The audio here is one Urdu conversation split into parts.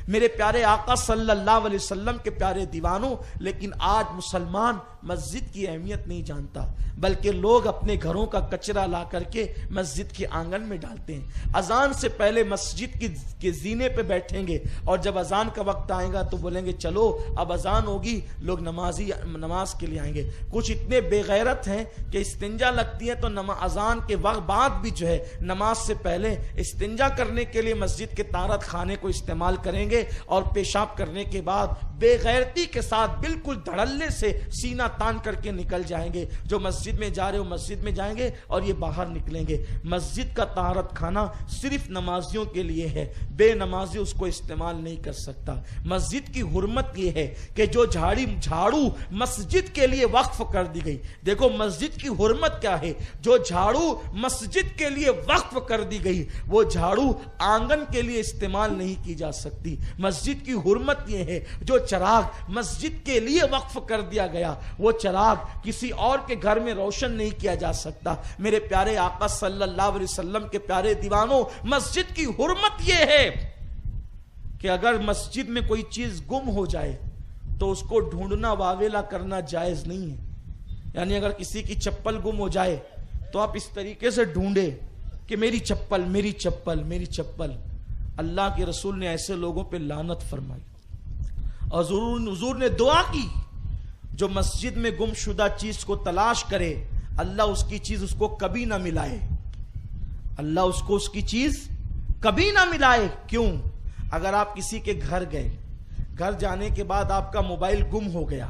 میرے پیارے آقا صلی اللہ علیہ وسلم کے پیارے دیوانوں، لیکن آج مسلمان مسجد کی اہمیت نہیں جانتا، بلکہ لوگ اپنے گھروں کا کچرا لا کر کے مسجد کے آنگن میں ڈالتے ہیں۔ اذان سے پہلے مسجد کے زینے پہ بیٹھیں گے، اور جب اذان کا وقت آئے گا تو بولیں گے چلو اب اذان ہوگی، لوگ نماز کے لیے آئیں گے۔ کچھ اتنے بے غیرت ہیں کہ استنجا لگتی ہے تو اذان کے وقت بعد بھی جو ہے نماز سے پہلے استنجا کرنے کے لیے مسجد کے طہارت خانے کو استعمال کریں گے، اور پیشاب کرنے کے بعد بے غیرتی کے ساتھ بالکل دھڑلے سے سینہ تان کر کے نکل جائیں گے۔ جو مسجد میں جا رہے ہو مسجد میں جائیں گے اور یہ باہر نکلیں گے۔ مسجد کا طہارت خانہ صرف نمازیوں کے لیے ہے، بے نمازی اس کو استعمال نہیں کر سکتا۔ مسجد کی حرمت یہ ہے کہ جو جھاڑو مسجد کے لیے وقف کر دی گئی، دیکھو مسجد کی حرمت کیا ہے، جو جھاڑو مسجد کے لیے وقف کر دی گئی وہ جھاڑو آنگن کے لیے استعمال نہیں کی جا سکتی۔ مسجد کی حرمت یہ ہے جو چراغ مسجد کے لیے وقف کر دیا گیا وہ چراغ کسی اور کے گھر میں روشن نہیں کیا جا سکتا۔ میرے پیارے آقا صلی اللہ علیہ وسلم کے پیارے دیوانوں، مسجد کی حرمت یہ ہے کہ اگر مسجد میں کوئی چیز گم ہو جائے تو اس کو ڈھونڈنا واویلا کرنا جائز نہیں ہے۔ یعنی اگر کسی کی چپل گم ہو جائے تو آپ اس طریقے سے ڈھونڈے کہ میری چپل میری چپل میری چپل۔ اللہ کے رسول نے ایسے لوگوں پہ لعنت فرمائی، اور حضور نے دعا کی جو مسجد میں گم شدہ چیز کو تلاش کرے اللہ اس کی چیز اس کو کبھی نہ ملائے، اللہ اس کو اس کی چیز کبھی نہ ملائے۔ کیوں؟ اگر آپ کسی کے گھر گئے، گھر جانے کے بعد آپ کا موبائل گم ہو گیا،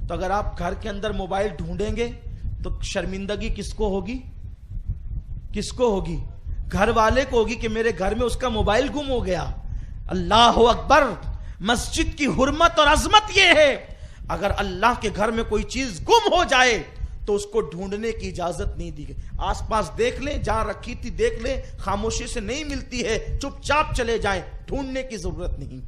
تو اگر آپ گھر کے اندر موبائل ڈھونڈیں گے تو شرمندگی کس کو ہوگی؟ کس کو ہوگی؟ گھر والے کو ہوگی کہ میرے گھر میں اس کا موبائل گم ہو گیا۔ اللہ اکبر! مسجد کی حرمت اور عظمت یہ ہے، اگر اللہ کے گھر میں کوئی چیز گم ہو جائے تو اس کو ڈھونڈنے کی اجازت نہیں دی گئی۔ آس پاس دیکھ لیں، جہاں رکھی تھی دیکھ لیں، خاموشی سے نہیں ملتی ہے چپ چاپ چلے جائیں، ڈھونڈنے کی ضرورت نہیں۔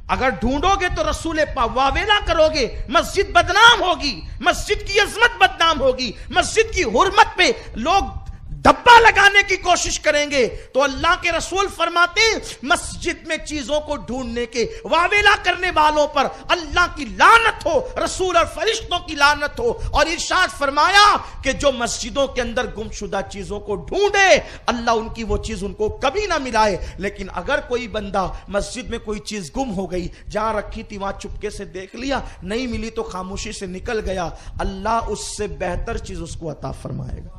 اگر ڈھونڈو گے تو رسول پاک واویلا کرو گے، مسجد بدنام ہوگی، مسجد کی عظمت بدنام ہوگی، مسجد کی حرمت پہ لوگ دھبا لگانے کی کوشش کریں گے۔ تو اللہ کے رسول فرماتے ہیں مسجد میں چیزوں کو ڈھونڈنے کے واویلا کرنے والوں پر اللہ کی لعنت ہو، رسول اور فرشتوں کی لعنت ہو۔ اور ارشاد فرمایا کہ جو مسجدوں کے اندر گم شدہ چیزوں کو ڈھونڈے اللہ ان کی وہ چیز ان کو کبھی نہ ملائے۔ لیکن اگر کوئی بندہ مسجد میں کوئی چیز گم ہو گئی، جہاں رکھی تھی وہاں چپکے سے دیکھ لیا، نہیں ملی تو خاموشی سے نکل گیا، اللہ اس سے بہتر چیز اس کو عطا فرمائے گا۔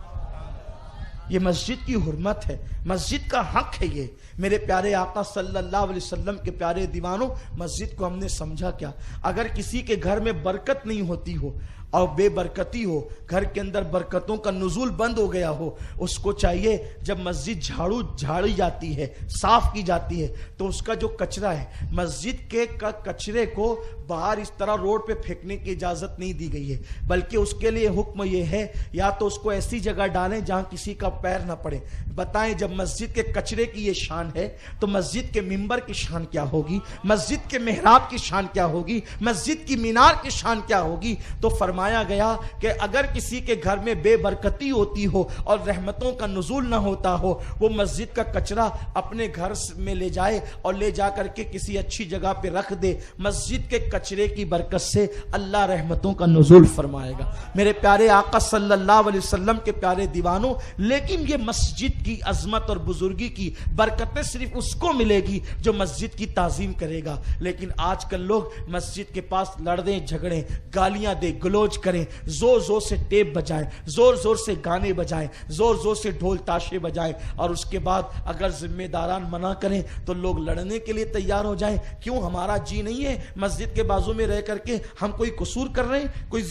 یہ مسجد کی حرمت ہے، مسجد کا حق ہے۔ یہ میرے پیارے آقا صلی اللہ علیہ وسلم کے پیارے دیوانوں، مسجد کو ہم نے سمجھا کیا؟ اگر کسی کے گھر میں برکت نہیں ہوتی ہو اور بے برکتی ہو، گھر کے اندر برکتوں کا نزول بند ہو گیا ہو، اس کو چاہیے جب مسجد جھاڑی جاتی ہے، صاف کی جاتی ہے، تو اس کا جو کچرا ہے مسجد کے کچرے کو باہر اس طرح روڈ پہ پھینکنے کی اجازت نہیں دی گئی ہے، بلکہ اس کے لیے حکم یہ ہے یا تو اس کو ایسی جگہ ڈالیں جہاں کسی کا پیر نہ پڑے۔ بتائیں جب مسجد کے کچرے کی یہ شان ہے تو مسجد کے منبر کی شان کیا ہوگی، مسجد کے محراب کی شان کیا ہوگی، مسجد کی مینار کی شان کیا ہوگی؟ تو فرمایا گیا کہ اگر کسی کے گھر میں بے برکتی ہوتی ہو اور رحمتوں کا نزول نہ ہوتا ہو، وہ مسجد کا کچرا اپنے گھر میں لے جائے اور لے جا کر کے کسی اچھی جگہ پہ رکھ دے، مسجد کے کچرے کی برکت سے اللہ رحمتوں کا نزول فرمائے گا۔ میرے پیارے آقا صلی اللہ علیہ وسلم کے پیارے دیوانوں، لیکن یہ مسجد کی عظمت اور بزرگی کی برکتیں صرف اس کو ملے گی جو مسجد کی تعظیم کرے گا۔ لیکن آج کل لوگ مسجد کے پاس لڑیں جھگڑیں، گالیاں دے گلوچ کریں، زور زور سے ٹیپ بجائیں، زور زور سے گانے بجائیں، زور زور سے ڈھول تاشے بجائیں، اور اس کے بعد اگر ذمہ داران منع کریں تو لوگ لڑنے کے لیے تیار ہو جائیں۔ کیوں؟ ہمارا جی نہیں ہے مسجد کے بازو میں رہ کر کے ہم کوئی قصور کر رہے ہیں، کوئی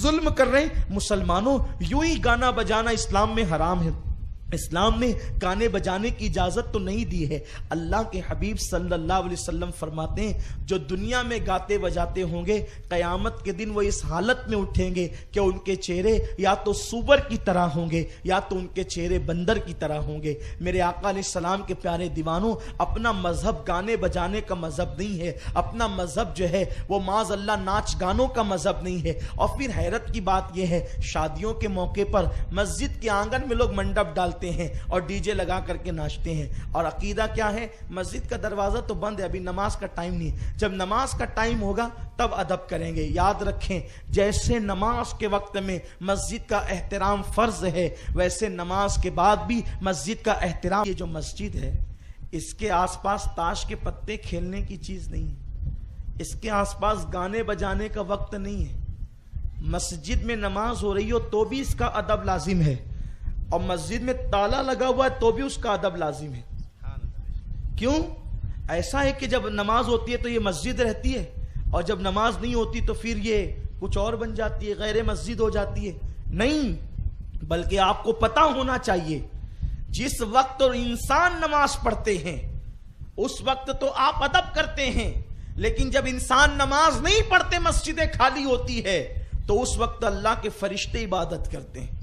ظلم کر رہے ہیں؟ مسلمانوں، یوں ہی گانا بجانا اسلام میں حرام ہے، اسلام میں گانے بجانے کی اجازت تو نہیں دی ہے۔ اللہ کے حبیب صلی اللہ علیہ وسلم فرماتے ہیں جو دنیا میں گاتے بجاتے ہوں گے قیامت کے دن وہ اس حالت میں اٹھیں گے کہ ان کے چہرے یا تو سور کی طرح ہوں گے یا تو ان کے چہرے بندر کی طرح ہوں گے۔ میرے آقا علیہ السلام کے پیارے دیوانوں، اپنا مذہب گانے بجانے کا مذہب نہیں ہے، اپنا مذہب جو ہے وہ معاذ اللہ ناچ گانوں کا مذہب نہیں ہے۔ اور پھر حیرت کی بات یہ ہے، شادیوں کے موقع پر مسجد کے آنگن میں لوگ منڈپ ڈالتے چلتے ہیں اور ڈی جے لگا کر کے ناچتے ہیں. اور عقیدہ کیا ہے؟ مسجد کا دروازہ تو بند ہے، ابھی نماز کا ٹائم نہیں ہے، جب نماز کا ٹائم ہوگا تب ادب کریں گے. یاد رکھیں، جیسے نماز کے وقت میں مسجد کا احترام فرض ہے، ویسے نماز کے بعد بھی مسجد کا احترام. یہ جو مسجد ہے اس کے آس پاس تاش کے پتے کھیلنے کی چیز نہیں ہے، اس کے آس پاس گانے بجانے کا وقت نہیں ہے. مسجد میں نماز ہو رہی ہو تو بھی اس کا ادب لازم ہے، اور مسجد میں تالا لگا ہوا ہے تو بھی اس کا ادب لازم ہے. کیوں؟ ایسا ہے کہ جب نماز ہوتی ہے تو یہ مسجد رہتی ہے، اور جب نماز نہیں ہوتی تو پھر یہ کچھ اور بن جاتی ہے، غیر مسجد ہو جاتی ہے. نہیں، بلکہ آپ کو پتا ہونا چاہیے جس وقت انسان نماز پڑھتے ہیں اس وقت تو آپ ادب کرتے ہیں، لیکن جب انسان نماز نہیں پڑھتے، مسجدیں خالی ہوتی ہے، تو اس وقت اللہ کے فرشتے عبادت کرتے ہیں،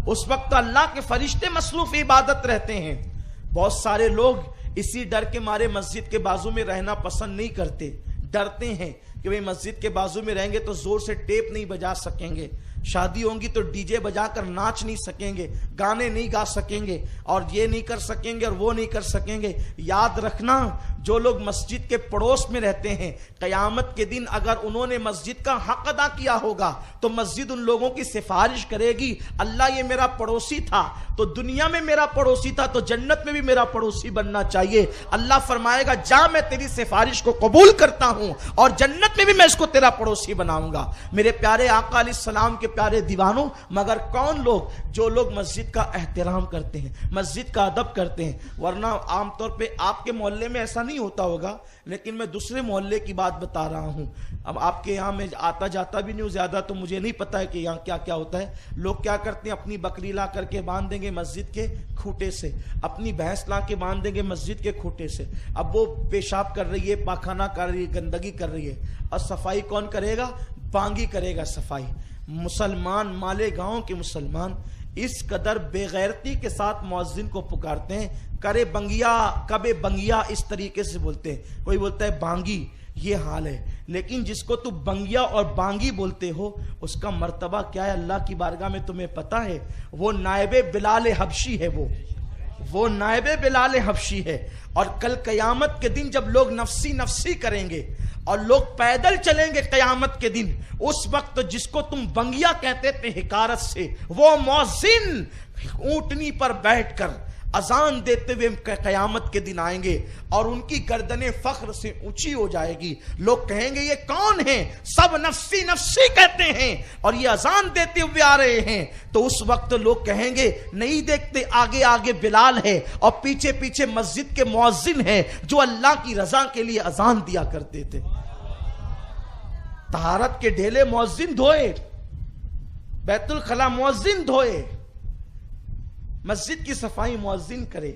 اس وقت اللہ کے فرشتے مصروف عبادت رہتے ہیں. بہت سارے لوگ اسی ڈر کے مارے مسجد کے بازو میں رہنا پسند نہیں کرتے، ڈرتے ہیں کہ بھئی مسجد کے بازو میں رہیں گے تو زور سے ٹیپ نہیں بجا سکیں گے، شادی ہوں گی تو ڈی جے بجا کر ناچ نہیں سکیں گے، گانے نہیں گا سکیں گے، اور یہ نہیں کر سکیں گے اور وہ نہیں کر سکیں گے. یاد رکھنا، جو لوگ مسجد کے پڑوس میں رہتے ہیں، قیامت کے دن اگر انہوں نے مسجد کا حق ادا کیا ہوگا تو مسجد ان لوگوں کی سفارش کرے گی، اللہ یہ میرا پڑوسی تھا تو دنیا میں میرا پڑوسی تھا تو جنت میں بھی میرا پڑوسی بننا چاہیے. اللہ فرمائے گا جا، میں تیری سفارش کو قبول کرتا ہوں اور جنت میں بھی میں اس کو تیرا پڑوسی بناؤں گا. میرے پیارے آقا علیہ السلام کے پیارے دیوانوں، مگر کون لوگ؟ جو لوگ مسجد کا احترام کرتے ہیں، مسجد کا ادب کرتے ہیں. ورنہ عام طور پہ آپ کے محلے میں ایسا نہیں ہوتا ہوگا، لیکن میں دوسرے محلے کی بات بتا رہا ہوں. اب آپ کے یہاں میں آتا جاتا بھی نہیں ہوں زیادہ، تو مجھے نہیں پتا ہے کہ یہاں کیا کیا ہوتا ہے. لوگ کیا کرتے ہیں، اپنی بکری لا کر کے باندھ دیں گے مسجد کے کھوٹے سے، اپنی بھینس لا کے باندھ دیں گے مسجد کے کھوٹے سے. اب وہ پیشاب کر رہی ہے، پاخانہ کر رہی ہے، گندگی کر رہی ہے، اور صفائی کون کرے گا؟ بانگی کرے گا صفائی. مسلمان، مالیگاؤں کے مسلمان اس قدر بے غیرتی کے ساتھ مؤذن کو پکارتے ہیں، کرے بنگیا، کبے بنگیا، اس طریقے سے بولتے ہیں. کوئی بولتا ہے بانگی، یہ حال ہے. لیکن جس کو تو بنگیا اور بانگی بولتے ہو اس کا مرتبہ کیا ہے اللہ کی بارگاہ میں تمہیں پتا ہے؟ وہ نائب بلال حبشی ہے، وہ نائب بلال حبشی ہے. اور کل قیامت کے دن جب لوگ نفسی نفسی کریں گے اور لوگ پیدل چلیں گے قیامت کے دن، اس وقت جس کو تم بنگیا کہتے تھے حقارت سے، وہ مؤذن اونٹنی پر بیٹھ کر اذان دیتے ہوئے قیامت کے دن آئیں گے اور ان کی گردنیں فخر سے اونچی ہو جائے گی. لوگ کہیں گے یہ کون ہیں؟ سب نفسی نفسی کہتے ہیں اور یہ اذان دیتے ہوئے آ رہے ہیں. تو اس وقت لوگ کہیں گے نہیں دیکھتے، آگے آگے بلال ہے اور پیچھے پیچھے مسجد کے مؤذن ہیں جو اللہ کی رضا کے لیے اذان دیا کرتے تھے. طہارت کے ڈھیلے مؤذن دھوئے، بیت الخلا مؤذن دھوئے، مسجد کی صفائی مؤذن کرے.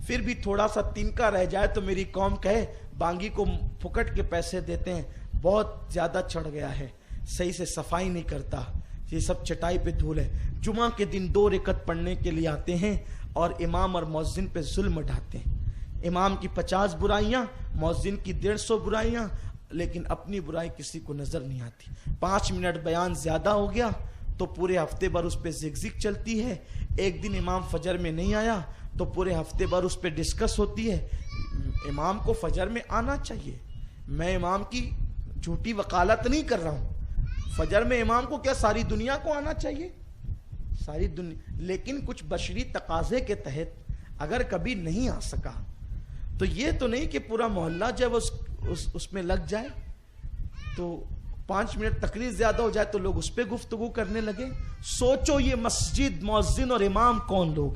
پھر بھی تھوڑا سا تنکا رہ جائے تو میری قوم کہے بانگی کو پھکٹ کے پیسے دیتے ہیں، بہت زیادہ چڑھ گیا ہے، صحیح سے صفائی نہیں کرتا، یہ سب چٹائی پہ دھول ہے. جمعہ کے دن 2 رکعت پڑھنے کے لیے آتے ہیں اور امام اور مؤذن پہ ظلم ڈھاتے ہیں. امام کی 50 برائیاں، مؤذن کی 150 برائیاں، لیکن اپنی برائی کسی کو نظر نہیں آتی. 5 منٹ بیان زیادہ ہو گیا تو پورے ہفتے بھر اس پہ زگ زگ چلتی ہے. ایک دن امام فجر میں نہیں آیا تو پورے ہفتے بھر اس پہ ڈسکس ہوتی ہے. امام کو فجر میں آنا چاہیے، میں امام کی جھوٹی وکالت نہیں کر رہا ہوں، فجر میں امام کو کیا ساری دنیا کو آنا چاہیے؟ ساری دنیا. لیکن کچھ بشری تقاضے کے تحت اگر کبھی نہیں آ سکا تو یہ تو نہیں کہ پورا محلہ جب اس میں لگ جائے تو 5 منٹ تقریر زیادہ ہو جائے تو لوگ اس پہ گفتگو کرنے لگے. سوچو یہ مسجد، مؤذن اور امام کون لوگ؟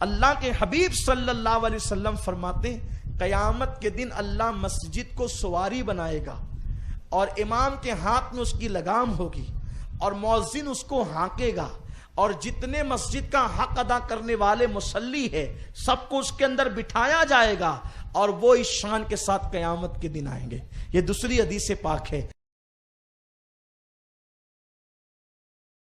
اللہ کے حبیب صلی اللہ علیہ وسلم فرماتے ہیں قیامت کے دن اللہ مسجد کو سواری بنائے گا اور امام کے ہاتھ میں اس کی لگام ہوگی اور مؤذن اس کو ہانکے گا، اور جتنے مسجد کا حق ادا کرنے والے مصلی ہے سب کو اس کے اندر بٹھایا جائے گا اور وہ اس شان کے ساتھ قیامت کے دن آئیں گے. یہ دوسری حدیث پاک ہے.